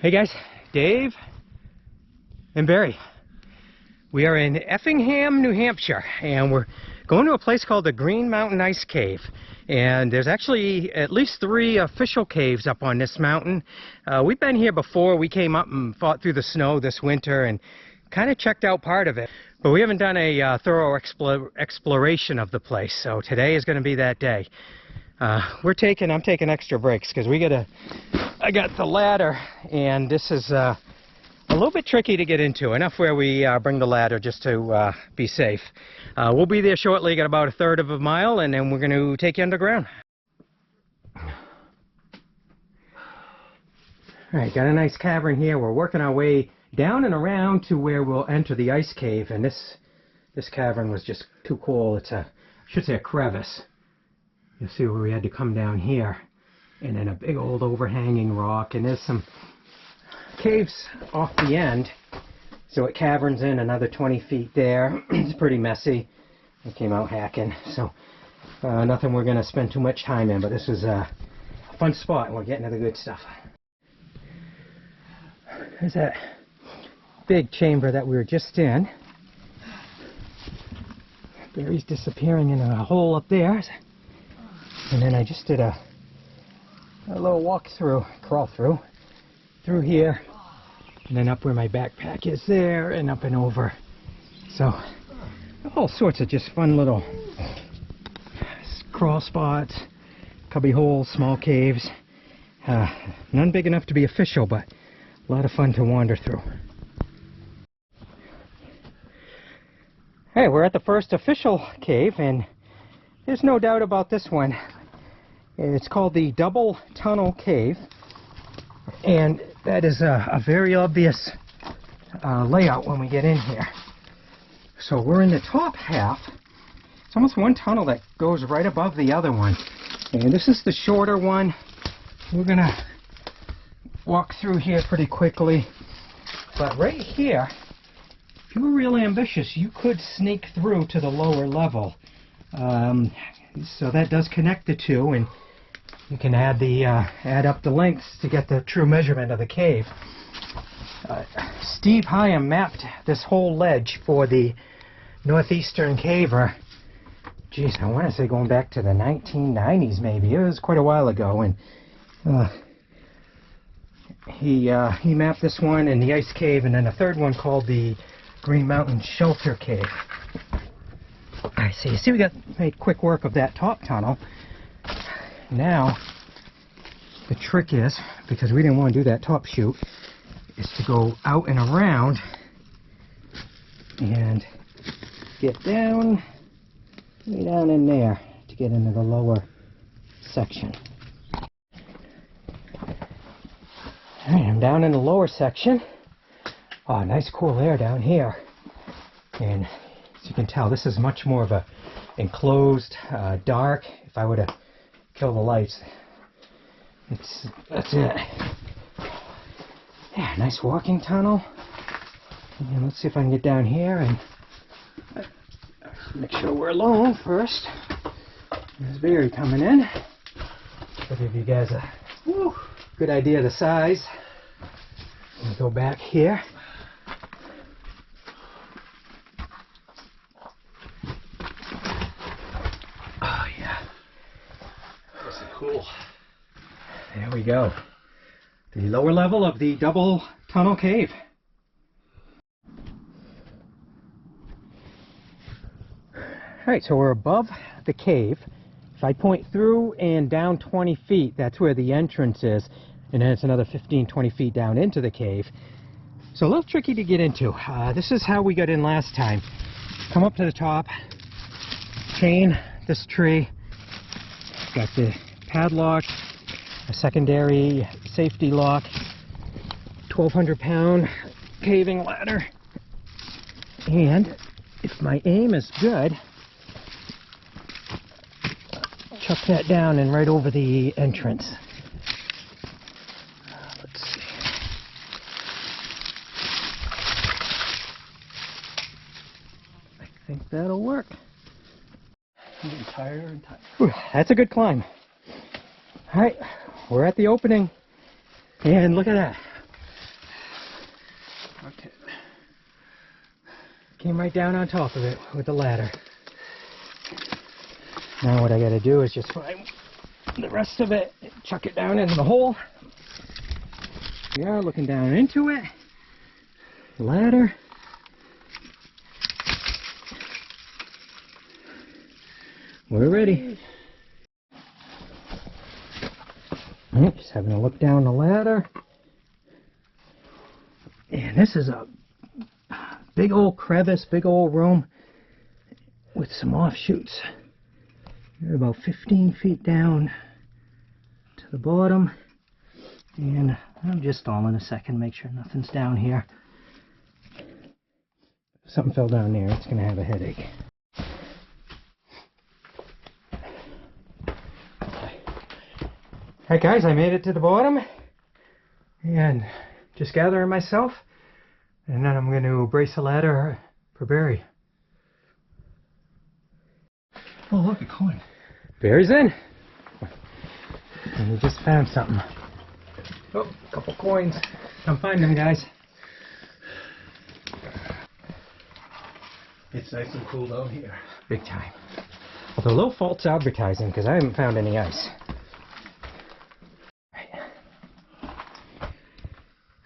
Hey guys, Dave and Barry. We are in Effingham, New Hampshire, and we're going to a place called the Green Mountain Ice Cave. And there's actually at least 3 official caves up on this mountain. We've been here before. We came up and fought through the snow this winter and kind of checked out part of it. But we haven't done a thorough exploration of the place, so today is going to be that day. I'm taking extra breaks because I got the ladder, and this is a little bit tricky to get into. Enough where we bring the ladder just to be safe. We'll be there shortly, got about 1/3 of a mile, and then we're going to take you underground. Alright, got a nice cavern here. We're working our way down and around to where we'll enter the ice cave, and this cavern was just too cool. It's I should say a crevice. You'll see where we had to come down here, and then a big old overhanging rock, and there's some caves off the end, so it caverns in another 20 feet there. It's pretty messy. We came out hacking, so nothing we're going to spend too much time in, but this was a fun spot, and we're getting to the good stuff. There's that big chamber that we were just in. Barry's disappearing in a hole up there. And then I just did a little crawl through here, and then up where my backpack is there, and up and over. So all sorts of just fun little crawl spots, cubby holes, small caves. None big enough to be official, but a lot of fun to wander through. Hey, we're at the first official cave, and there's no doubt about this one. It's called the Double Tunnel Cave, and that is a very obvious layout when we get in here. So we're in the top half. It's almost one tunnel that goes right above the other one, and this is the shorter one. We're gonna walk through here pretty quickly, but right here, if you were really ambitious, you could sneak through to the lower level. So that does connect the two, and you can add up the lengths to get the true measurement of the cave. Steve Hyam mapped this whole ledge for the northeastern cave, or geez, I want to say going back to the 1990s maybe. It was quite a while ago, and he mapped this one and the ice cave, and then a third one called the Green Mountain Shelter Cave. I see. You see, we made quick work of that top tunnel. Now, the trick is, because we didn't want to do that top chute, is to go out and around and get down, way down in there to get into the lower section. Alright, I'm down in the lower section. Oh, nice cool air down here. And as you can tell, this is much more of a enclosed, dark. If I were to kill the lights, that's it. Yeah, nice walking tunnel. And let's see if I can get down here and make sure we're alone first. There's Barry coming in. I'll give you guys a good idea of the size. We'll go back here. Cool. There we go. The lower level of the double tunnel cave. Alright, so we're above the cave. If I point through and down 20 feet, that's where the entrance is. And then it's another 15-20 feet down into the cave. So a little tricky to get into. This is how we got in last time. Come up to the top, chain this tree. Got the padlock, a secondary safety lock, 1,200-pound caving ladder, and if my aim is good, chuck that down and right over the entrance. Let's see. I think that'll work. I'm getting tighter and tighter. Whew, that's a good climb. Alright, we're at the opening, and look at that. Okay. Came right down on top of it with the ladder. Now what I gotta do is just find the rest of it, chuck it down into the hole. We are looking down into it. Ladder. We're ready. Alright, just having a look down the ladder. And this is a big old crevice, big old room with some offshoots. They're about 15 feet down to the bottom. And I'm just stalling a second, make sure nothing's down here. If something fell down there, it's going to have a headache. Alright guys, I made it to the bottom. And just gathering myself. And then I'm going to brace a ladder for Barry. Oh, look, a coin. Barry's in. And we just found something. Oh, a couple coins. Come find them, guys. It's nice and cool down here. Big time. Although a little false advertising because I haven't found any ice.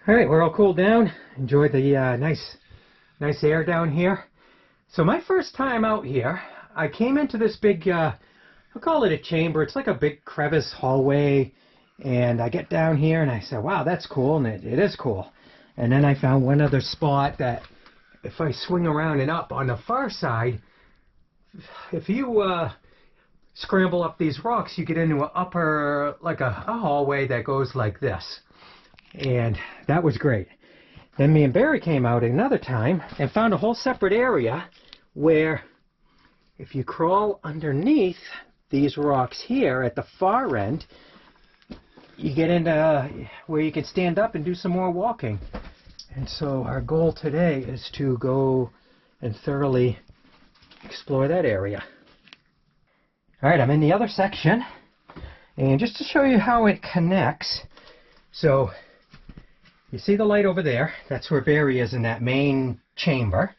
Alright, we're all cooled down. Enjoy the nice air down here. So my first time out here, I came into this big, I'll call it a chamber. It's like a big crevice hallway. And I get down here and I said, wow, that's cool. And it is cool. And then I found one other spot that if I swing around and up on the far side, if you scramble up these rocks, you get into an upper, like a hallway that goes like this. And that was great. Then me and Barry came out another time and found a whole separate area where if you crawl underneath these rocks here at the far end, you get into where you can stand up and do some more walking. And so our goal today is to go and thoroughly explore that area. Alright, I'm in the other section. And just to show you how it connects, so you see the light over there? That's where Barry is in that main chamber.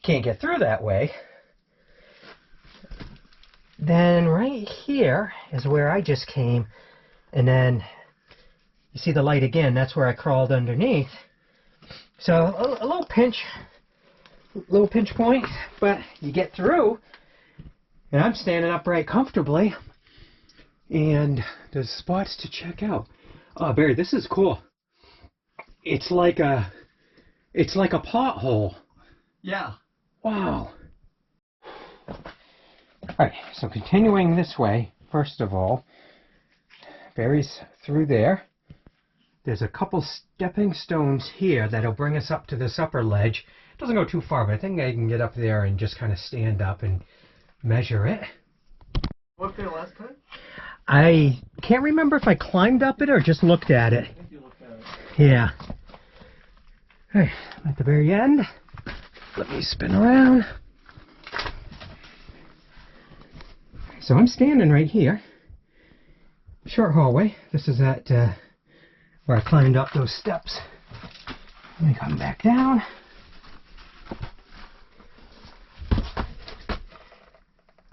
Can't get through that way. Then right here is where I just came. And then you see the light again. That's where I crawled underneath. So a little pinch point, but you get through. And I'm standing upright comfortably. And there's spots to check out. Oh, Barry, this is cool. It's like a pothole. Yeah. Wow. Alright, so continuing this way, first of all, Barry's through there. There's a couple stepping stones here that'll bring us up to this upper ledge. It doesn't go too far, but I think I can get up there and just kind of stand up and measure it. What there last time? I can't remember if I climbed up it or just looked at it. I think you looked at it. Yeah. Alright, at the very end. Let me spin around. So I'm standing right here. Short hallway. This is at where I climbed up those steps. Let me come back down.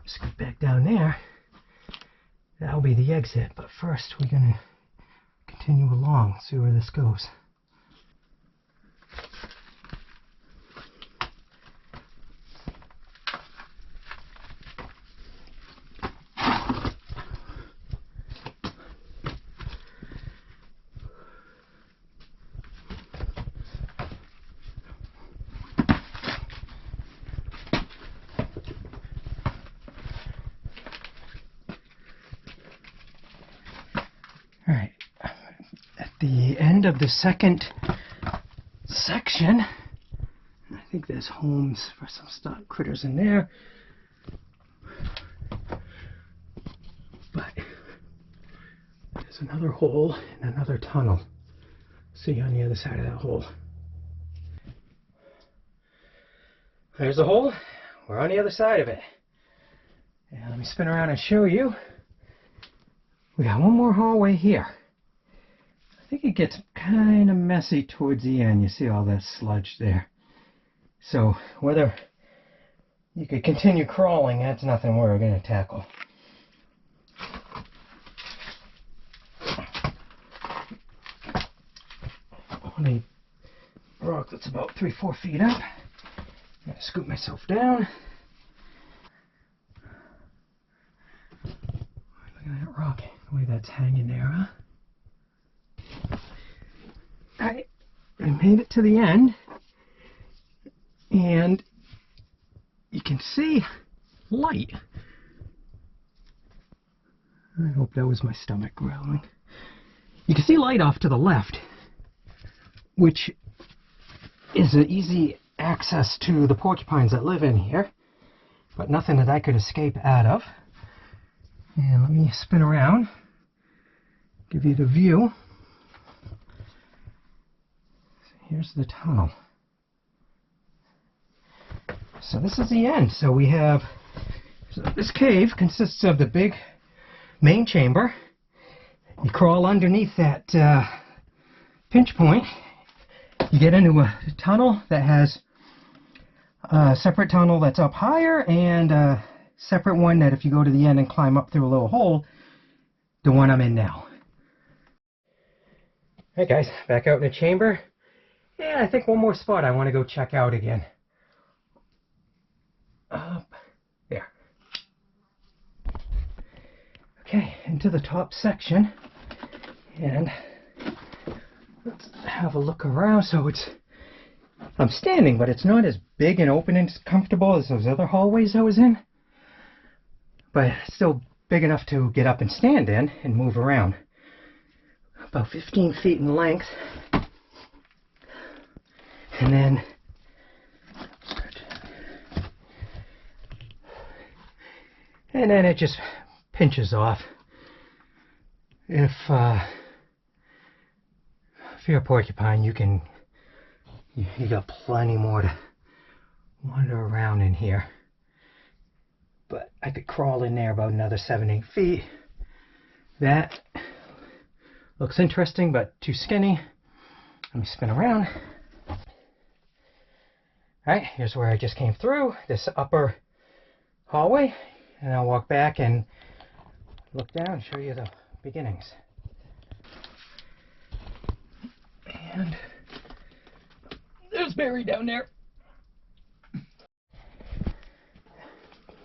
Scoot back down there. That'll be the exit, but first we're going to continue along, see where this goes. Alright, at the end of the second section, I think there's homes for some stock critters in there, but there's another hole and another tunnel. See you on the other side of that hole. There's the hole, we're on the other side of it. And let me spin around and show you. We got one more hallway here. I think it gets kind of messy towards the end. You see all that sludge there. So whether you could continue crawling, that's nothing we're going to tackle. On a rock that's about 3-4 feet up. I'm going to scoop myself down. Look at that rock, the way that's hanging there, huh? I made it to the end, and you can see light. I hope that was my stomach growling. You can see light off to the left, which is an easy access to the porcupines that live in here, but nothing that I could escape out of. And let me spin around, give you the view. Here's the tunnel. So this is the end. So we have, this cave consists of the big main chamber. You crawl underneath that pinch point. You get into a tunnel that has a separate tunnel that's up higher and a separate one that if you go to the end and climb up through a little hole, the one I'm in now. Alright guys, back out in the chamber. Yeah, I think one more spot I want to go check out again. Up there. Okay, into the top section. And let's have a look around. So I'm standing, but it's not as big and open and comfortable as those other hallways I was in. But it's still big enough to get up and stand in and move around. About 15 feet in length. And then it just pinches off. If you're a porcupine, you got plenty more to wander around in here. But I could crawl in there about another 7-8 feet. That looks interesting, but too skinny. Let me spin around. Alright, here's where I just came through, this upper hallway, and I'll walk back and look down and show you the beginnings. And there's Barry down there.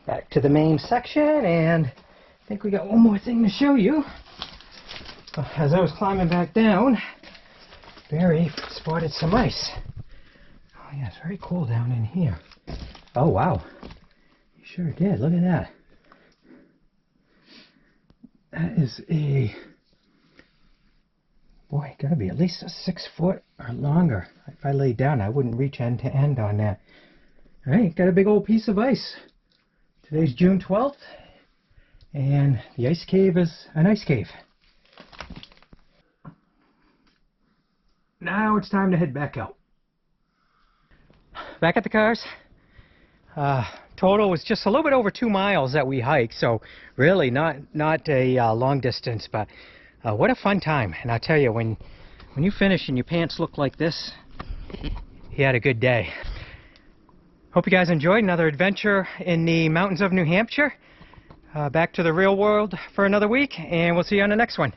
Back to the main section, and I think we got one more thing to show you. As I was climbing back down, Barry spotted some ice. Oh yeah, it's very cool down in here. Oh wow, you sure did. Look at that. That is a, boy, gotta be at least a 6 foot or longer. If I laid down, I wouldn't reach end to end on that. All right, got a big old piece of ice. Today's June 12th, and the ice cave is an ice cave. Now it's time to head back out. Back at the cars. Total was just a little bit over 2 miles that we hiked, so really not a long distance, but what a fun time. And I tell you, when you finish and your pants look like this, you had a good day. Hope you guys enjoyed another adventure in the mountains of New Hampshire. Back to the real world for another week, and we'll see you on the next one.